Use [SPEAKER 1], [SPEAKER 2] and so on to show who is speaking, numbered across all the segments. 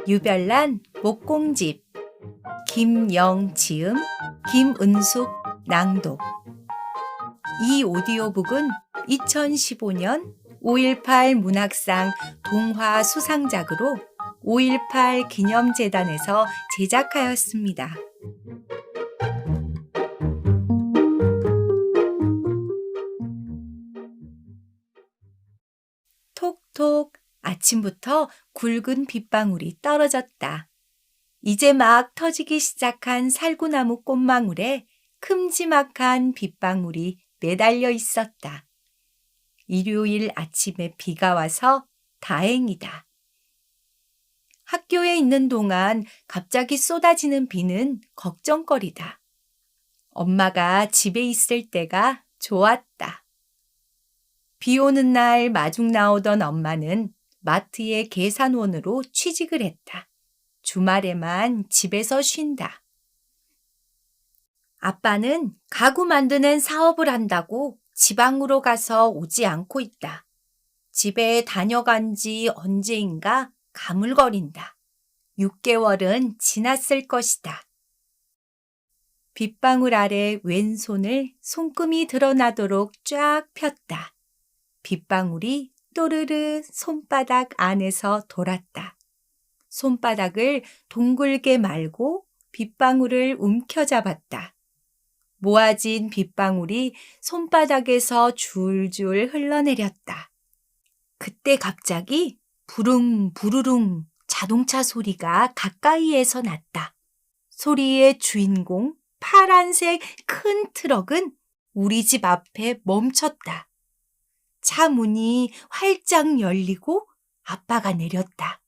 [SPEAKER 1] 유별난 목공집 김영지음, 김은숙 낭독. 이 오디오북은 2015년 5.18 문학상 동화 수상작으로 5.18 기념재단에서 제작하였습니다. 톡톡 아침부터 굵은 빗방울이 떨어졌다. 이제 막 터지기 시작한 살구나무 꽃망울에 큼지막한 빗방울이 매달려 있었다. 일요일 아침에 비가 와서 다행이다. 학교에 있는 동안 갑자기 쏟아지는 비는 걱정거리다. 엄마가 집에 있을 때가 좋았다. 비 오는 날 마중 나오던 엄마는 마트의 계산원으로 취직을 했다. 주말에만 집에서 쉰다. 아빠는 가구 만드는 사업을 한다고 지방으로 가서 오지 않고 있다. 집에 다녀간 지 언제인가 가물거린다. 6개월은 지났을 것이다. 빗방울 아래 왼손을 손금이 드러나도록 쫙 폈다. 빗방울이 또르르 손바닥 안에서 돌았다. 손바닥을 둥글게 말고 빗방울을 움켜잡았다. 모아진 빗방울이 손바닥에서 줄줄 흘러내렸다. 그때 갑자기 부릉 부르릉 자동차 소리가 가까이에서 났다. 소리의 주인공 파란색 큰 트럭은 우리 집 앞에 멈췄다. 차 문이 활짝 열리고 아빠가 내렸다.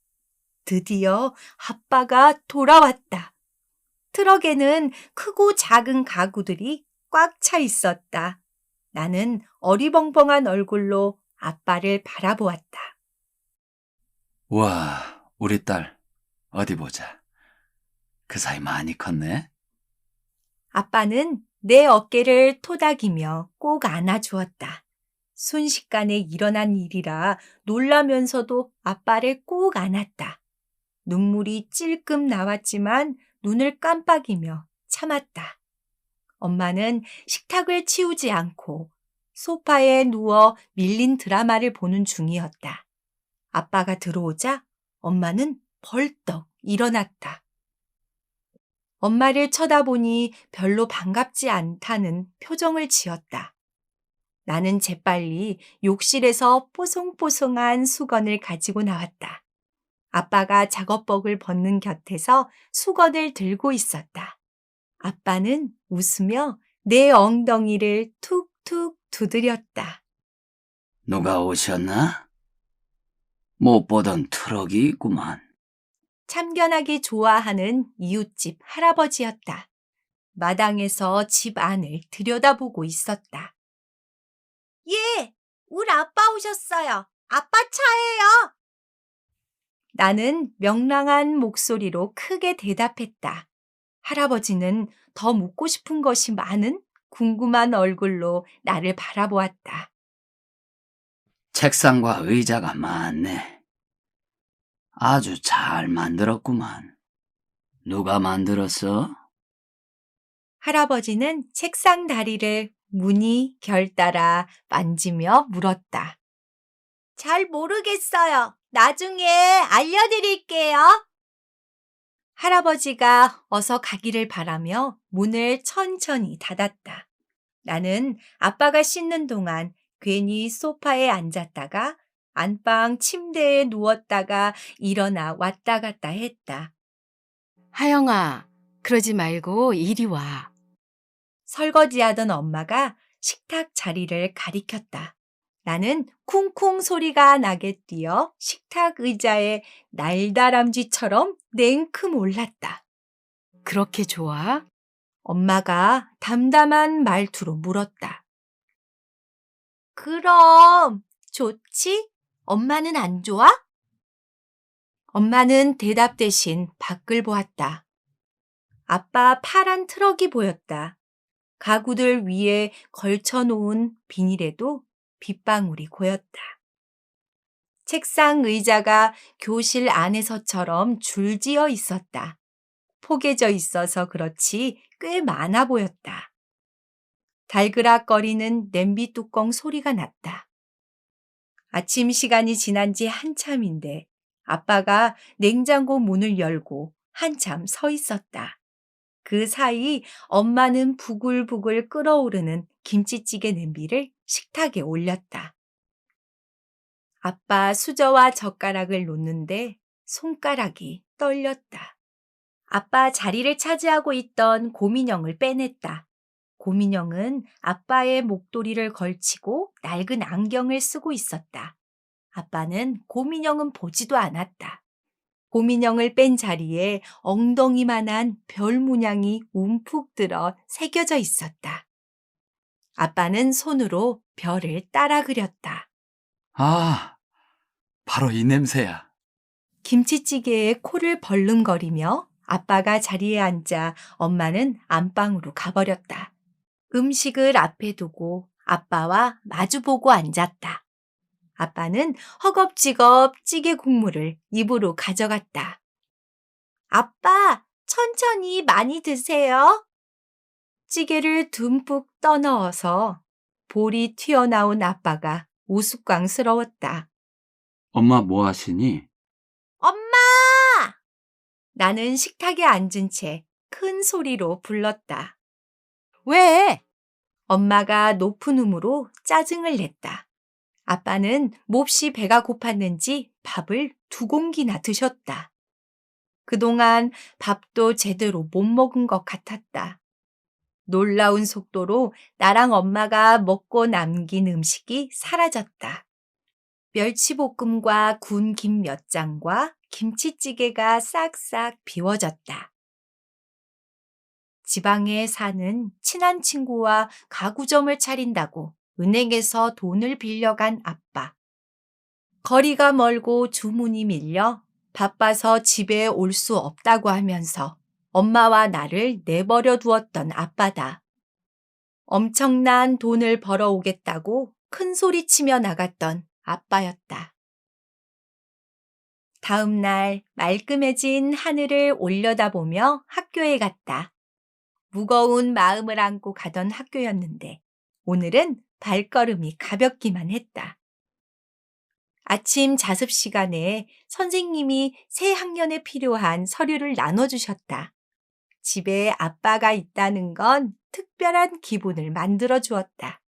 [SPEAKER 1] 드디어 아빠가 돌아왔다. 트럭에는 크고 작은 가구들이 꽉 차 있었다. 나는 어리벙벙한 얼굴로 아빠를 바라보았다.
[SPEAKER 2] 와, 우리 딸, 어디 보자. 그 사이 많이 컸네?
[SPEAKER 1] 아빠는 내 어깨를 토닥이며 꼭 안아주었다. 순식간에 일어난 일이라 놀라면서도 아빠를 꼭 안았다. 눈물이 찔끔 나왔지만 눈을 깜빡이며 참았다. 엄마는 식탁을 치우지 않고 소파에 누워 밀린 드라마를 보는 중이었다. 아빠가 들어오자 엄마는 벌떡 일어났다. 엄마를 쳐다보니 별로 반갑지 않다는 표정을 지었다. 나는 재빨리 욕실에서 뽀송뽀송한 수건을 가지고 나왔다. 아빠가 작업복을 벗는 곁에서 수건을 들고 있었다. 아빠는 웃으며 내 엉덩이를 툭툭 두드렸다.
[SPEAKER 2] 누가 오셨나? 못 보던 트럭이 있구만.
[SPEAKER 1] 참견하기 좋아하는 이웃집 할아버지였다. 마당에서 집 안을 들여다보고 있었다. 예, 우리 아빠 오셨어요. 아빠 차예요. 나는 명랑한 목소리로 크게 대답했다. 할아버지는 더 묻고 싶은 것이 많은 궁금한 얼굴로 나를 바라보았다.
[SPEAKER 2] 책상과 의자가 많네. 아주 잘 만들었구만. 누가 만들었어?
[SPEAKER 1] 할아버지는 책상 다리를 무늬 결따라 만지며 물었다. 잘 모르겠어요. 나중에 알려드릴게요. 할아버지가 어서 가기를 바라며 문을 천천히 닫았다. 나는 아빠가 씻는 동안 괜히 소파에 앉았다가 안방 침대에 누웠다가 일어나 왔다 갔다 했다.
[SPEAKER 3] 하영아, 그러지 말고 이리 와.
[SPEAKER 1] 설거지하던 엄마가 식탁 자리를 가리켰다. 나는 쿵쿵 소리가 나게 뛰어 식탁 의자에 날다람쥐처럼 냉큼 올랐다.
[SPEAKER 3] 그렇게 좋아?
[SPEAKER 1] 엄마가 담담한 말투로 물었다. 그럼 좋지? 엄마는 안 좋아? 엄마는 대답 대신 밖을 보았다. 아빠 파란 트럭이 보였다. 가구들 위에 걸쳐놓은 비닐에도 빗방울이 고였다. 책상 의자가 교실 안에서처럼 줄지어 있었다. 포개져 있어서 그렇지 꽤 많아 보였다. 달그락거리는 냄비 뚜껑 소리가 났다. 아침 시간이 지난 지 한참인데 아빠가 냉장고 문을 열고 한참 서 있었다. 그 사이 엄마는 부글부글 끓어오르는 김치찌개 냄비를 식탁에 올렸다. 아빠 수저와 젓가락을 놓는데 손가락이 떨렸다. 아빠 자리를 차지하고 있던 곰인형을 빼냈다. 곰인형은 아빠의 목도리를 걸치고 낡은 안경을 쓰고 있었다. 아빠는 곰인형은 보지도 않았다. 곰인형을 뺀 자리에 엉덩이만한 별 문양이 움푹 들어 새겨져 있었다. 아빠는 손으로 별을 따라 그렸다.
[SPEAKER 2] 아, 바로 이 냄새야.
[SPEAKER 1] 김치찌개에 코를 벌름거리며 아빠가 자리에 앉아 엄마는 안방으로 가버렸다. 음식을 앞에 두고 아빠와 마주보고 앉았다. 아빠는 허겁지겁 찌개 국물을 입으로 가져갔다. 아빠, 천천히 많이 드세요. 찌개를 듬뿍 떠넣어서 볼이 튀어나온 아빠가 우스꽝스러웠다.
[SPEAKER 2] 엄마 뭐 하시니?
[SPEAKER 1] 엄마! 나는 식탁에 앉은 채 큰 소리로 불렀다.
[SPEAKER 3] 왜?
[SPEAKER 1] 엄마가 높은 음으로 짜증을 냈다. 아빠는 몹시 배가 고팠는지 밥을 2공기나 드셨다. 그동안 밥도 제대로 못 먹은 것 같았다. 놀라운 속도로 나랑 엄마가 먹고 남긴 음식이 사라졌다. 멸치볶음과 군 김 몇 장과 김치찌개가 싹싹 비워졌다. 지방에 사는 친한 친구와 가구점을 차린다고 은행에서 돈을 빌려간 아빠. 거리가 멀고 주문이 밀려 바빠서 집에 올 수 없다고 하면서 엄마와 나를 내버려 두었던 아빠다. 엄청난 돈을 벌어오겠다고 큰 소리치며 나갔던 아빠였다. 다음 날 말끔해진 하늘을 올려다보며 학교에 갔다. 무거운 마음을 안고 가던 학교였는데 오늘은 발걸음이 가볍기만 했다. 아침 자습 시간에 선생님이 새 학년에 필요한 서류를 나눠주셨다. 집에 아빠가 있다는 건 특별한 기분을 만들어 주었다.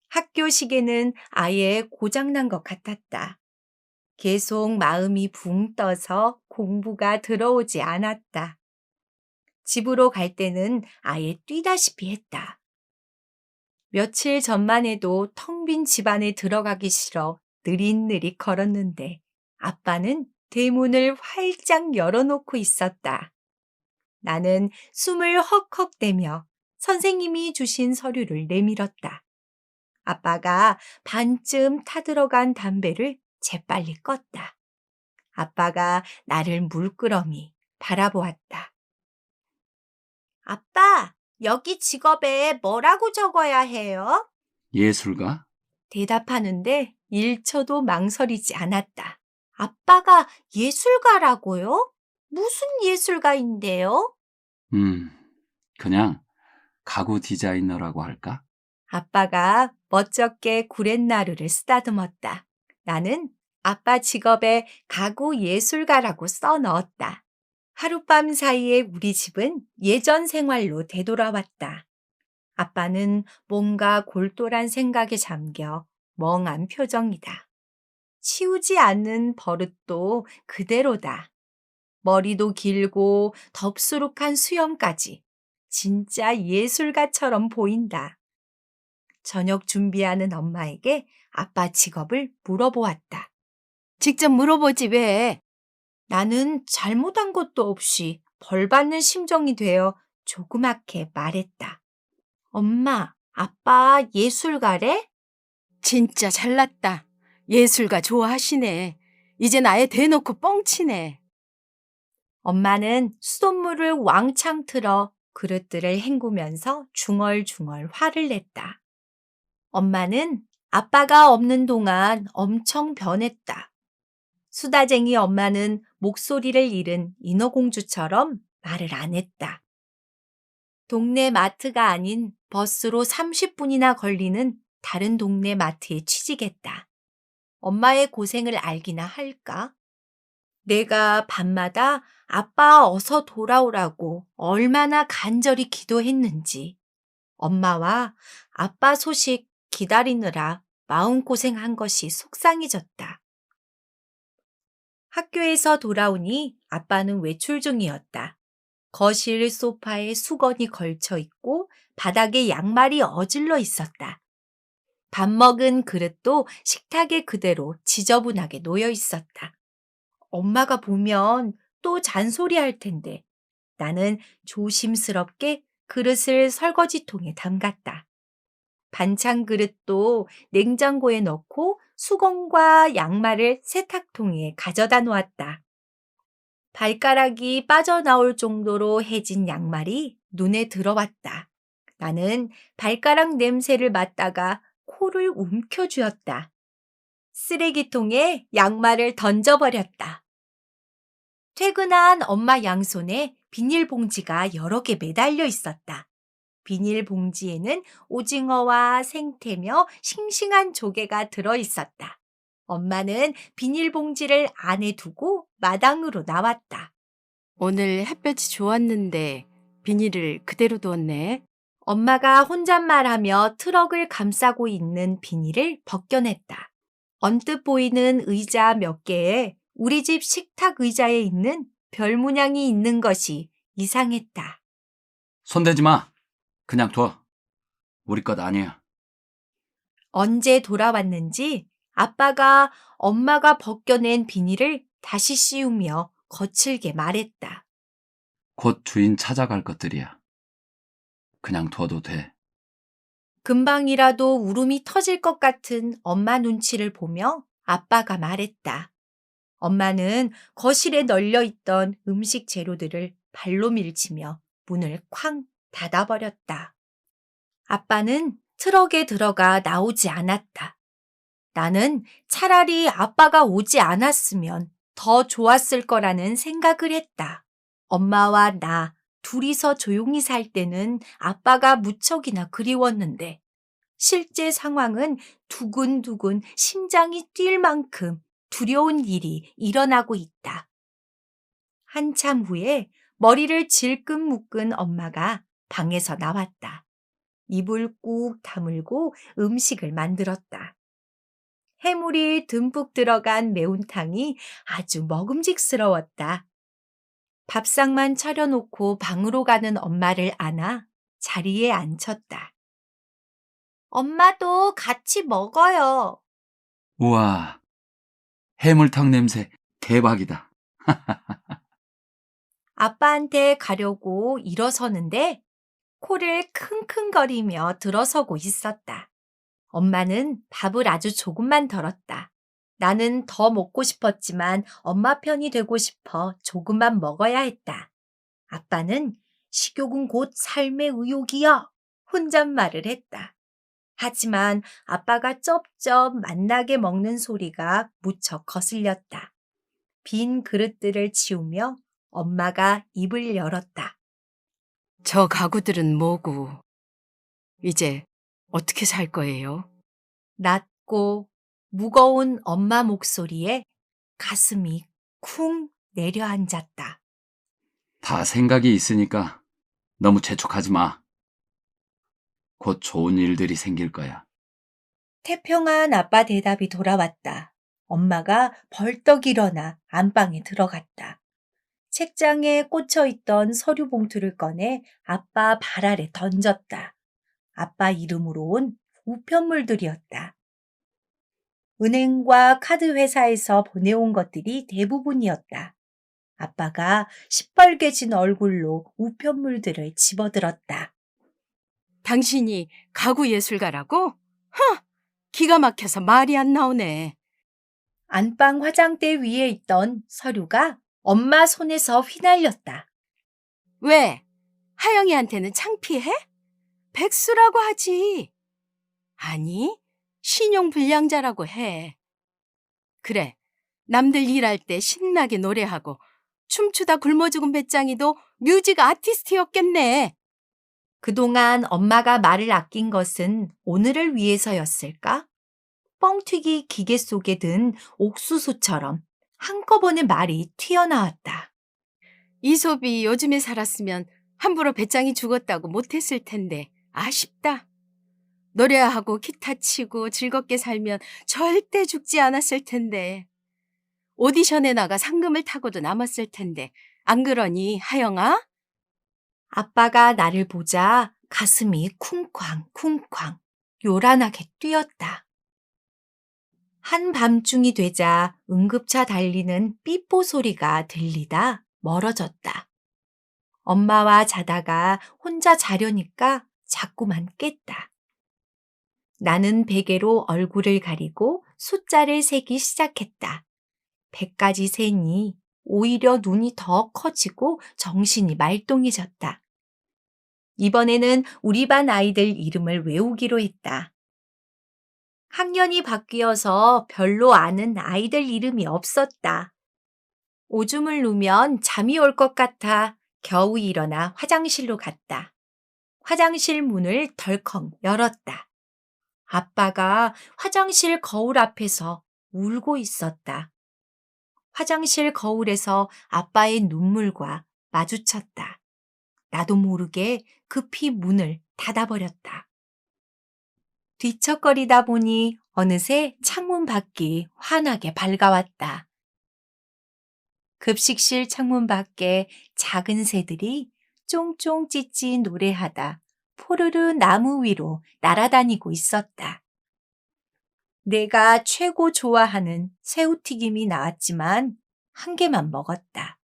[SPEAKER 1] 학교 시계는 아예 고장난 것 같았다. 계속 마음이 붕 떠서 공부가 들어오지 않았다. 집으로 갈 때는 아예 뛰다시피 했다. 며칠 전만 해도 텅 빈 집안에 들어가기 싫어 느릿느릿 걸었는데 아빠는 대문을 활짝 열어놓고 있었다. 나는 숨을 헉헉대며 선생님이 주신 서류를 내밀었다. 아빠가 반쯤 타들어간 담배를 재빨리 껐다. 아빠가 나를 물끄러미 바라보았다. 아빠, 여기 직업에 뭐라고 적어야 해요?
[SPEAKER 2] 예술가?
[SPEAKER 1] 대답하는데 1초도 망설이지 않았다. 아빠가 예술가라고요? 무슨 예술가인데요?
[SPEAKER 2] 그냥 가구 디자이너라고 할까?
[SPEAKER 1] 아빠가 멋쩍게 구렛나루를 쓰다듬었다. 나는 아빠 직업에 가구 예술가라고 써 넣었다. 하룻밤 사이에 우리 집은 예전 생활로 되돌아왔다. 아빠는 뭔가 골똘한 생각에 잠겨 멍한 표정이다. 치우지 않는 버릇도 그대로다. 머리도 길고 덥수룩한 수염까지 진짜 예술가처럼 보인다. 저녁 준비하는 엄마에게 아빠 직업을 물어보았다.
[SPEAKER 3] 직접 물어보지 왜?
[SPEAKER 1] 나는 잘못한 것도 없이 벌 받는 심정이 되어 조그맣게 말했다. 엄마, 아빠 예술가래?
[SPEAKER 3] 진짜 잘났다. 예술가 좋아하시네. 이젠 아예 대놓고 뻥치네.
[SPEAKER 1] 엄마는 수돗물을 왕창 틀어 그릇들을 헹구면서 중얼중얼 화를 냈다. 엄마는 아빠가 없는 동안 엄청 변했다. 수다쟁이 엄마는 목소리를 잃은 인어공주처럼 말을 안 했다. 동네 마트가 아닌 버스로 30분이나 걸리는 다른 동네 마트에 취직했다. 엄마의 고생을 알기나 할까? 내가 밤마다 아빠 어서 돌아오라고 얼마나 간절히 기도했는지, 엄마와 아빠 소식 기다리느라 마음고생한 것이 속상해졌다. 학교에서 돌아오니 아빠는 외출 중이었다. 거실 소파에 수건이 걸쳐 있고 바닥에 양말이 어질러 있었다. 밥 먹은 그릇도 식탁에 그대로 지저분하게 놓여 있었다. 엄마가 보면 또 잔소리할 텐데 나는 조심스럽게 그릇을 설거지통에 담갔다. 반찬 그릇도 냉장고에 넣고 수건과 양말을 세탁통에 가져다 놓았다. 발가락이 빠져나올 정도로 해진 양말이 눈에 들어왔다. 나는 발가락 냄새를 맡다가 코를 움켜쥐었다. 쓰레기통에 양말을 던져버렸다. 퇴근한 엄마 양손에 비닐봉지가 여러 개 매달려 있었다. 비닐봉지에는 오징어와 생태며 싱싱한 조개가 들어있었다. 엄마는 비닐봉지를 안에 두고 마당으로 나왔다.
[SPEAKER 3] 오늘 햇볕이 좋았는데 비닐을 그대로 두었네.
[SPEAKER 1] 엄마가 혼잣말하며 트럭을 감싸고 있는 비닐을 벗겨냈다. 언뜻 보이는 의자 몇 개에 우리 집 식탁 의자에 있는 별 문양이 있는 것이 이상했다.
[SPEAKER 2] 손대지 마. 그냥 둬. 우리 것 아니야.
[SPEAKER 1] 언제 돌아왔는지 아빠가 엄마가 벗겨낸 비닐을 다시 씌우며 거칠게 말했다.
[SPEAKER 2] 곧 주인 찾아갈 것들이야. 그냥 둬도 돼.
[SPEAKER 1] 금방이라도 울음이 터질 것 같은 엄마 눈치를 보며 아빠가 말했다. 엄마는 거실에 널려있던 음식 재료들을 발로 밀치며 문을 쾅 닫아버렸다. 아빠는 트럭에 들어가 나오지 않았다. 나는 차라리 아빠가 오지 않았으면 더 좋았을 거라는 생각을 했다. 엄마와 나 둘이서 조용히 살 때는 아빠가 무척이나 그리웠는데 실제 상황은 두근두근 심장이 뛸 만큼 두려운 일이 일어나고 있다. 한참 후에 머리를 질끈 묶은 엄마가 방에서 나왔다. 입을 꾹 다물고 음식을 만들었다. 해물이 듬뿍 들어간 매운탕이 아주 먹음직스러웠다. 밥상만 차려놓고 방으로 가는 엄마를 안아 자리에 앉혔다. 엄마도 같이 먹어요.
[SPEAKER 2] 우와. 해물탕 냄새 대박이다.
[SPEAKER 1] 아빠한테 가려고 일어서는데 코를 킁킁거리며 들어서고 있었다. 엄마는 밥을 아주 조금만 덜었다. 나는 더 먹고 싶었지만 엄마 편이 되고 싶어 조금만 먹어야 했다. 아빠는 식욕은 곧 삶의 의욕이여 혼잣말을 했다. 하지만 아빠가 쩝쩝 맛나게 먹는 소리가 무척 거슬렸다. 빈 그릇들을 치우며 엄마가 입을 열었다.
[SPEAKER 3] 저 가구들은 뭐고? 이제 어떻게 살 거예요?
[SPEAKER 1] 낮고 무거운 엄마 목소리에 가슴이 쿵 내려앉았다.
[SPEAKER 2] 다 생각이 있으니까 너무 재촉하지 마. 곧 좋은 일들이 생길 거야.
[SPEAKER 1] 태평한 아빠 대답이 돌아왔다. 엄마가 벌떡 일어나 안방에 들어갔다. 책장에 꽂혀 있던 서류 봉투를 꺼내 아빠 발 아래 던졌다. 아빠 이름으로 온 우편물들이었다. 은행과 카드 회사에서 보내온 것들이 대부분이었다. 아빠가 시뻘개진 얼굴로 우편물들을 집어들었다.
[SPEAKER 3] 당신이 가구 예술가라고? 기가 막혀서 말이 안 나오네.
[SPEAKER 1] 안방 화장대 위에 있던 서류가 엄마 손에서 휘날렸다.
[SPEAKER 3] 왜? 하영이한테는 창피해? 백수라고 하지. 아니, 신용불량자라고 해. 그래, 남들 일할 때 신나게 노래하고 춤추다 굶어 죽은 배짱이도 뮤직 아티스트였겠네.
[SPEAKER 1] 그동안 엄마가 말을 아낀 것은 오늘을 위해서였을까? 뻥튀기 기계 속에 든 옥수수처럼 한꺼번에 말이 튀어나왔다.
[SPEAKER 3] 이솝이 요즘에 살았으면 함부로 배짱이 죽었다고 못했을 텐데 아쉽다. 노래하고 기타 치고 즐겁게 살면 절대 죽지 않았을 텐데. 오디션에 나가 상금을 타고도 남았을 텐데. 안 그러니, 하영아?
[SPEAKER 1] 아빠가 나를 보자 가슴이 쿵쾅쿵쾅 요란하게 뛰었다. 한밤중이 되자 응급차 달리는 삐뽀 소리가 들리다 멀어졌다. 엄마와 자다가 혼자 자려니까 자꾸만 깼다. 나는 베개로 얼굴을 가리고 숫자를 세기 시작했다. 100까지 세니 오히려 눈이 더 커지고 정신이 말똥해졌다. 이번에는 우리 반 아이들 이름을 외우기로 했다. 학년이 바뀌어서 별로 아는 아이들 이름이 없었다. 오줌을 누면 잠이 올 것 같아 겨우 일어나 화장실로 갔다. 화장실 문을 덜컹 열었다. 아빠가 화장실 거울 앞에서 울고 있었다. 화장실 거울에서 아빠의 눈물과 마주쳤다. 나도 모르게 급히 문을 닫아버렸다. 뒤척거리다 보니 어느새 창문 밖이 환하게 밝아왔다. 급식실 창문 밖에 작은 새들이 쫑쫑 찌찌 노래하다 포르르 나무 위로 날아다니고 있었다. 내가 최고 좋아하는 새우튀김이 나왔지만 한 개만 먹었다.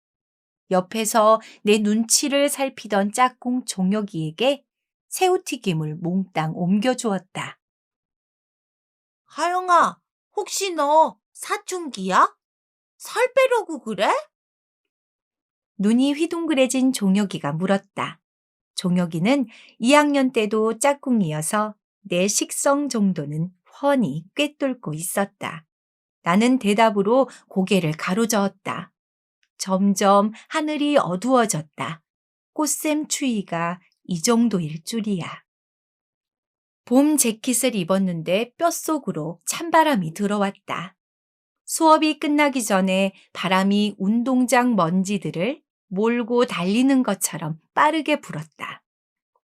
[SPEAKER 1] 옆에서 내 눈치를 살피던 짝꿍 종혁이에게 새우튀김을 몽땅 옮겨주었다. 하영아, 혹시 너 사춘기야? 살 빼려고 그래? 눈이 휘둥그레진 종혁이가 물었다. 종혁이는 2학년 때도 짝꿍이어서 내 식성 정도는 훤히 꿰뚫고 있었다. 나는 대답으로 고개를 가로저었다. 점점 하늘이 어두워졌다. 꽃샘 추위가 이 정도일 줄이야. 봄 재킷을 입었는데 뼛속으로 찬바람이 들어왔다. 수업이 끝나기 전에 바람이 운동장 먼지들을 몰고 달리는 것처럼 빠르게 불었다.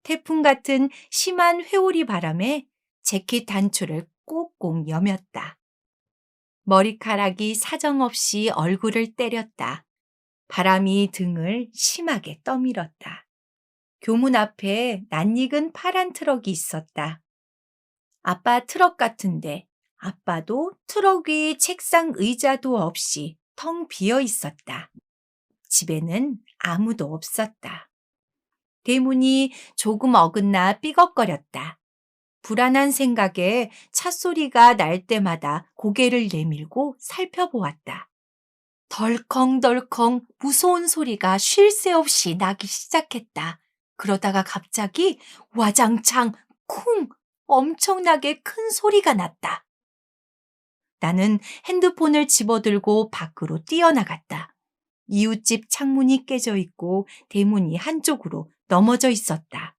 [SPEAKER 1] 태풍 같은 심한 회오리 바람에 재킷 단추를 꽁꽁 여몄다. 머리카락이 사정없이 얼굴을 때렸다. 바람이 등을 심하게 떠밀었다. 교문 앞에 낯익은 파란 트럭이 있었다. 아빠 트럭 같은데 아빠도 트럭 위 책상 의자도 없이 텅 비어 있었다. 집에는 아무도 없었다. 대문이 조금 어긋나 삐걱거렸다. 불안한 생각에 찻소리가 날 때마다 고개를 내밀고 살펴보았다. 덜컹덜컹 무서운 소리가 쉴 새 없이 나기 시작했다. 그러다가 갑자기 와장창 쿵 엄청나게 큰 소리가 났다. 나는 핸드폰을 집어들고 밖으로 뛰어나갔다. 이웃집 창문이 깨져 있고 대문이 한쪽으로 넘어져 있었다.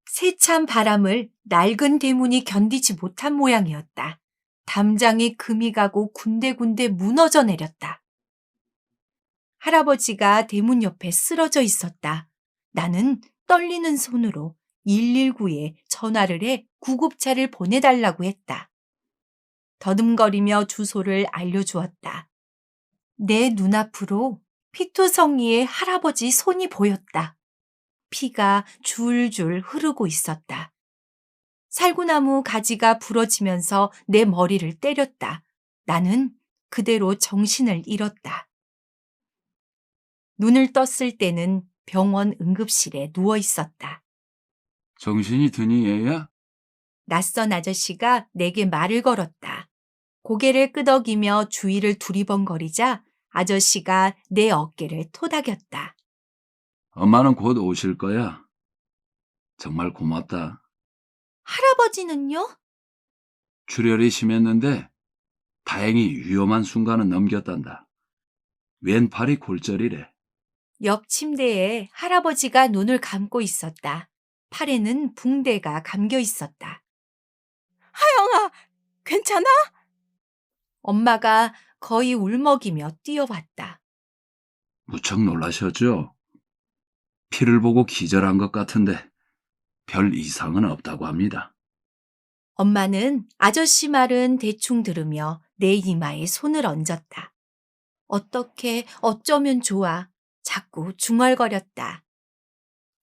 [SPEAKER 1] 세찬 바람을 낡은 대문이 견디지 못한 모양이었다. 담장에 금이 가고 군데군데 무너져 내렸다. 할아버지가 대문 옆에 쓰러져 있었다. 나는 떨리는 손으로 119에 전화를 해 구급차를 보내달라고 했다. 더듬거리며 주소를 알려주었다. 내 눈앞으로 피투성이의 할아버지 손이 보였다. 피가 줄줄 흐르고 있었다. 살구나무 가지가 부러지면서 내 머리를 때렸다. 나는 그대로 정신을 잃었다. 눈을 떴을 때는 병원 응급실에 누워 있었다.
[SPEAKER 2] 정신이 드니, 얘야?
[SPEAKER 1] 낯선 아저씨가 내게 말을 걸었다. 고개를 끄덕이며 주위를 두리번거리자 아저씨가 내 어깨를 토닥였다.
[SPEAKER 2] 엄마는 곧 오실 거야. 정말 고맙다.
[SPEAKER 1] 할아버지는요?
[SPEAKER 2] 출혈이 심했는데 다행히 위험한 순간은 넘겼단다. 왼팔이 골절이래.
[SPEAKER 1] 옆 침대에 할아버지가 눈을 감고 있었다. 팔에는 붕대가 감겨 있었다.
[SPEAKER 3] 하영아, 괜찮아?
[SPEAKER 1] 엄마가 거의 울먹이며 뛰어왔다.
[SPEAKER 2] 무척 놀라셨죠? 피를 보고 기절한 것 같은데 별 이상은 없다고 합니다.
[SPEAKER 1] 엄마는 아저씨 말은 대충 들으며 내 이마에 손을 얹었다. 어떻게 어쩌면 좋아. 자꾸 중얼거렸다.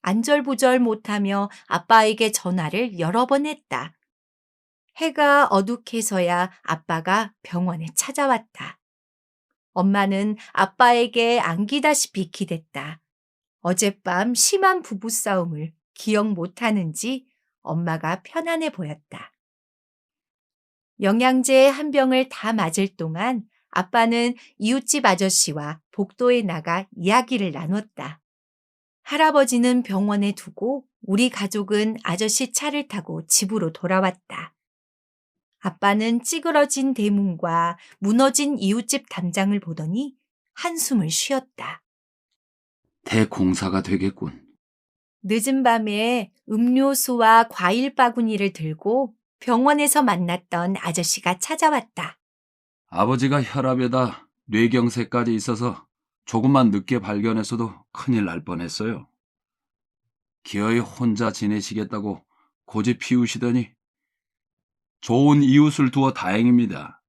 [SPEAKER 1] 안절부절 못하며 아빠에게 전화를 여러 번 했다. 해가 어둑해서야 아빠가 병원에 찾아왔다. 엄마는 아빠에게 안기다시피 기댔다. 어젯밤 심한 부부싸움을 기억 못하는지 엄마가 편안해 보였다. 영양제 한 병을 다 맞을 동안 아빠는 이웃집 아저씨와 복도에 나가 이야기를 나눴다. 할아버지는 병원에 두고 우리 가족은 아저씨 차를 타고 집으로 돌아왔다. 아빠는 찌그러진 대문과 무너진 이웃집 담장을 보더니 한숨을 쉬었다.
[SPEAKER 2] 대공사가 되겠군.
[SPEAKER 1] 늦은 밤에 음료수와 과일 바구니를 들고 병원에서 만났던 아저씨가 찾아왔다.
[SPEAKER 2] 아버지가 혈압에다 뇌경색까지 있어서 조금만 늦게 발견했어도 큰일 날 뻔했어요. 기어이 혼자 지내시겠다고 고집 피우시더니 좋은 이웃을 두어 다행입니다.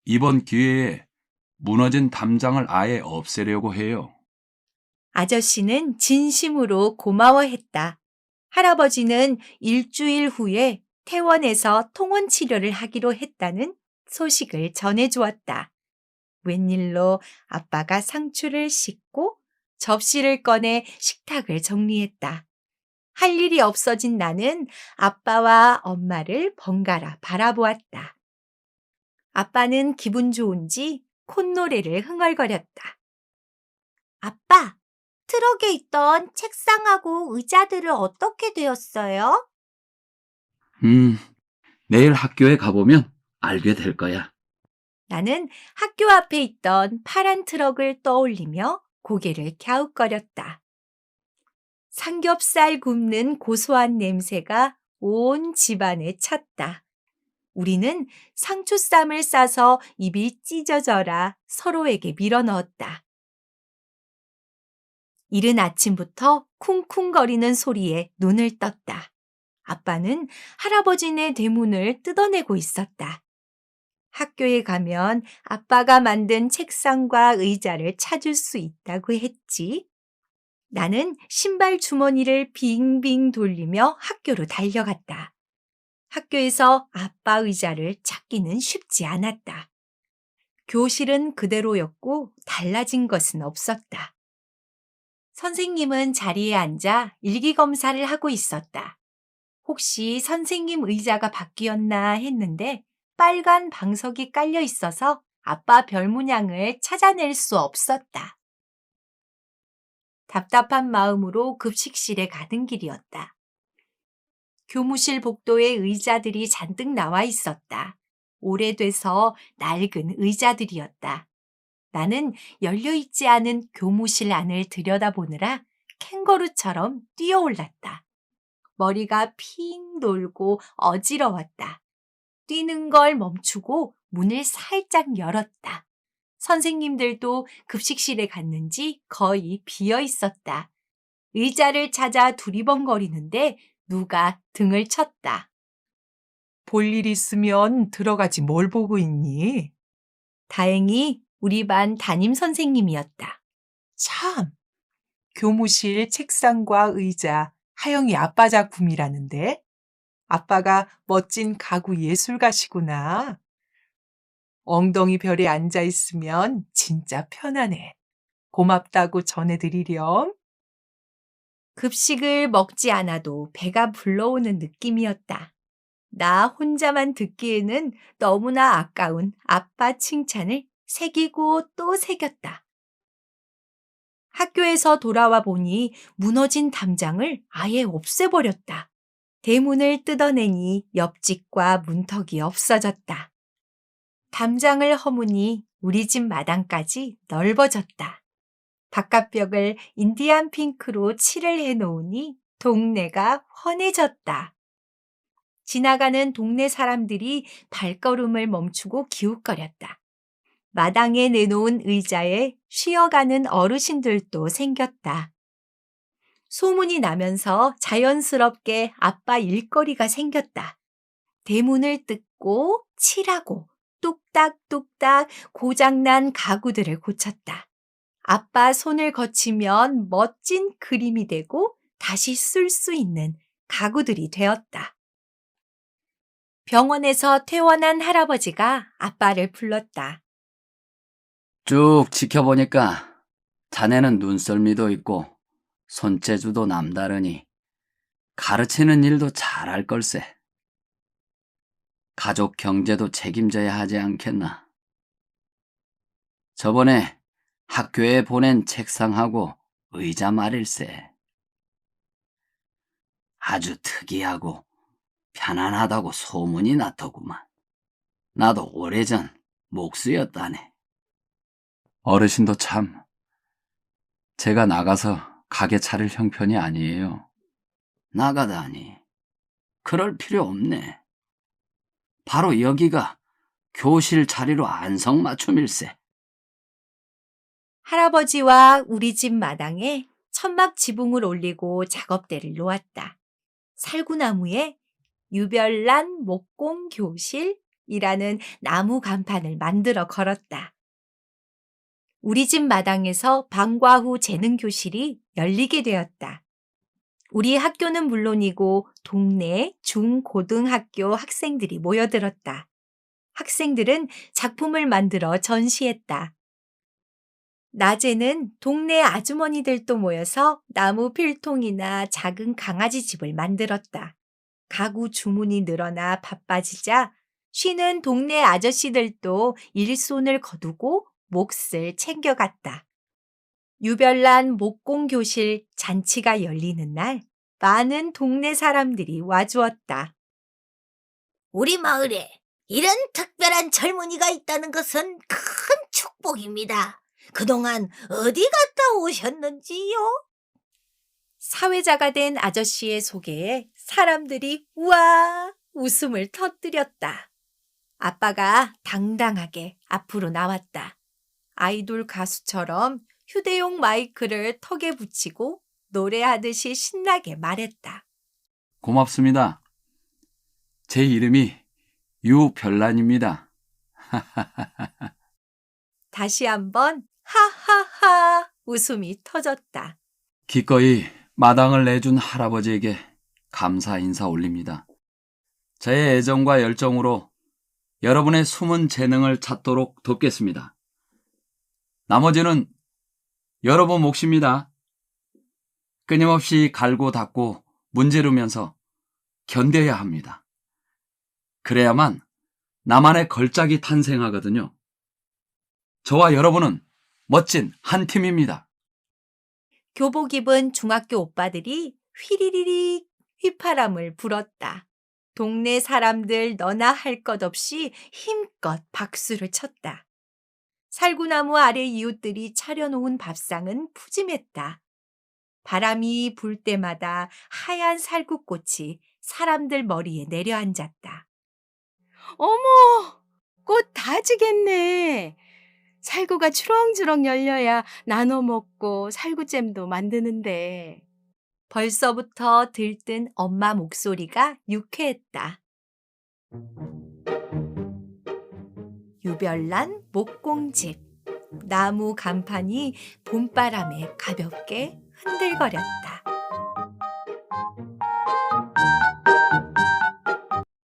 [SPEAKER 2] 이번 기회에 무너진 담장을 아예 없애려고 해요.
[SPEAKER 1] 아저씨는 진심으로 고마워했다. 할아버지는 일주일 후에 퇴원해서 통원 치료를 하기로 했다는 소식을 전해주었다. 웬일로 아빠가 상추를 씻고 접시를 꺼내 식탁을 정리했다. 할 일이 없어진 나는 아빠와 엄마를 번갈아 바라보았다. 아빠는 기분 좋은지 콧노래를 흥얼거렸다. 아빠, 트럭에 있던 책상하고 의자들은 어떻게 되었어요?
[SPEAKER 2] 내일 학교에 가보면 알게 될 거야.
[SPEAKER 1] 나는 학교 앞에 있던 파란 트럭을 떠올리며 고개를 갸웃거렸다. 삼겹살 굽는 고소한 냄새가 온 집안에 찼다. 우리는 상추쌈을 싸서 입이 찢어져라 서로에게 밀어넣었다. 이른 아침부터 쿵쿵거리는 소리에 눈을 떴다. 아빠는 할아버지네 대문을 뜯어내고 있었다. 학교에 가면 아빠가 만든 책상과 의자를 찾을 수 있다고 했지. 나는 신발 주머니를 빙빙 돌리며 학교로 달려갔다. 학교에서 아빠 의자를 찾기는 쉽지 않았다. 교실은 그대로였고 달라진 것은 없었다. 선생님은 자리에 앉아 일기검사를 하고 있었다. 혹시 선생님 의자가 바뀌었나 했는데 빨간 방석이 깔려 있어서 아빠 별 모양을 찾아낼 수 없었다. 답답한 마음으로 급식실에 가는 길이었다. 교무실 복도에 의자들이 잔뜩 나와 있었다. 오래돼서 낡은 의자들이었다. 나는 열려있지 않은 교무실 안을 들여다보느라 캥거루처럼 뛰어올랐다. 머리가 핑 돌고 어지러웠다. 뛰는 걸 멈추고 문을 살짝 열었다. 선생님들도 급식실에 갔는지 거의 비어 있었다. 의자를 찾아 두리번거리는데 누가 등을 쳤다.
[SPEAKER 4] 볼 일 있으면 들어가지 뭘 보고 있니?
[SPEAKER 1] 다행히 우리 반 담임 선생님이었다.
[SPEAKER 4] 참, 교무실 책상과 의자, 하영이 아빠 작품이라는데? 아빠가 멋진 가구 예술가시구나. 엉덩이 별에 앉아 있으면 진짜 편하네. 고맙다고 전해드리렴.
[SPEAKER 1] 급식을 먹지 않아도 배가 불러오는 느낌이었다. 나 혼자만 듣기에는 너무나 아까운 아빠 칭찬을 새기고 또 새겼다. 학교에서 돌아와 보니 무너진 담장을 아예 없애버렸다. 대문을 뜯어내니 옆집과 문턱이 없어졌다. 담장을 허무니 우리 집 마당까지 넓어졌다. 바깥벽을 인디안 핑크로 칠을 해놓으니 동네가 환해졌다. 지나가는 동네 사람들이 발걸음을 멈추고 기웃거렸다. 마당에 내놓은 의자에 쉬어가는 어르신들도 생겼다. 소문이 나면서 자연스럽게 아빠 일거리가 생겼다. 대문을 뜯고 칠하고 뚝딱뚝딱 고장난 가구들을 고쳤다. 아빠 손을 거치면 멋진 그림이 되고 다시 쓸 수 있는 가구들이 되었다. 병원에서 퇴원한 할아버지가 아빠를 불렀다.
[SPEAKER 2] 쭉 지켜보니까 자네는 눈썰미도 있고 손재주도 남다르니 가르치는 일도 잘할 걸세. 가족 경제도 책임져야 하지 않겠나. 저번에 학교에 보낸 책상하고 의자 말일세. 아주 특이하고 편안하다고 소문이 났더구만. 나도 오래전 목수였다네. 어르신도 참, 제가 나가서 가게 차릴 형편이 아니에요. 나가다니. 그럴 필요 없네. 바로 여기가 교실 자리로 안성맞춤일세.
[SPEAKER 1] 할아버지와 우리 집 마당에 천막 지붕을 올리고 작업대를 놓았다. 살구나무에 유별난 목공 교실이라는 나무 간판을 만들어 걸었다. 우리 집 마당에서 방과 후 재능 교실이 열리게 되었다. 우리 학교는 물론이고 동네 중, 고등학교 학생들이 모여들었다. 학생들은 작품을 만들어 전시했다. 낮에는 동네 아주머니들도 모여서 나무 필통이나 작은 강아지 집을 만들었다. 가구 주문이 늘어나 바빠지자 쉬는 동네 아저씨들도 일손을 거두고 몫을 챙겨갔다. 유별난 목공교실 잔치가 열리는 날 많은 동네 사람들이 와주었다.
[SPEAKER 5] 우리 마을에 이런 특별한 젊은이가 있다는 것은 큰 축복입니다. 그동안 어디 갔다 오셨는지요?
[SPEAKER 1] 사회자가 된 아저씨의 소개에 사람들이 우와 웃음을 터뜨렸다. 아빠가 당당하게 앞으로 나왔다. 아이돌 가수처럼 휴대용 마이크를 턱에 붙이고 노래하듯이 신나게 말했다.
[SPEAKER 2] 고맙습니다. 제 이름이 유별난입니다.
[SPEAKER 1] 다시 한번 하하하 웃음이 터졌다.
[SPEAKER 2] 기꺼이 마당을 내준 할아버지에게 감사 인사 올립니다. 저의 애정과 열정으로 여러분의 숨은 재능을 찾도록 돕겠습니다. 나머지는 여러분 몫입니다. 끊임없이 갈고 닦고 문지르면서 견뎌야 합니다. 그래야만 나만의 걸작이 탄생하거든요. 저와 여러분은 멋진 한 팀입니다.
[SPEAKER 1] 교복 입은 중학교 오빠들이 휘리리리 휘파람을 불었다. 동네 사람들 너나 할 것 없이 힘껏 박수를 쳤다. 살구나무 아래 이웃들이 차려놓은 밥상은 푸짐했다. 바람이 불 때마다 하얀 살구꽃이 사람들 머리에 내려앉았다.
[SPEAKER 3] 어머, 꽃 다 지겠네. 살구가 주렁주렁 열려야 나눠 먹고 살구잼도 만드는데.
[SPEAKER 1] 벌써부터 들뜬 엄마 목소리가 유쾌했다. 유별난 목공집. 나무 간판이 봄바람에 가볍게 흔들거렸다.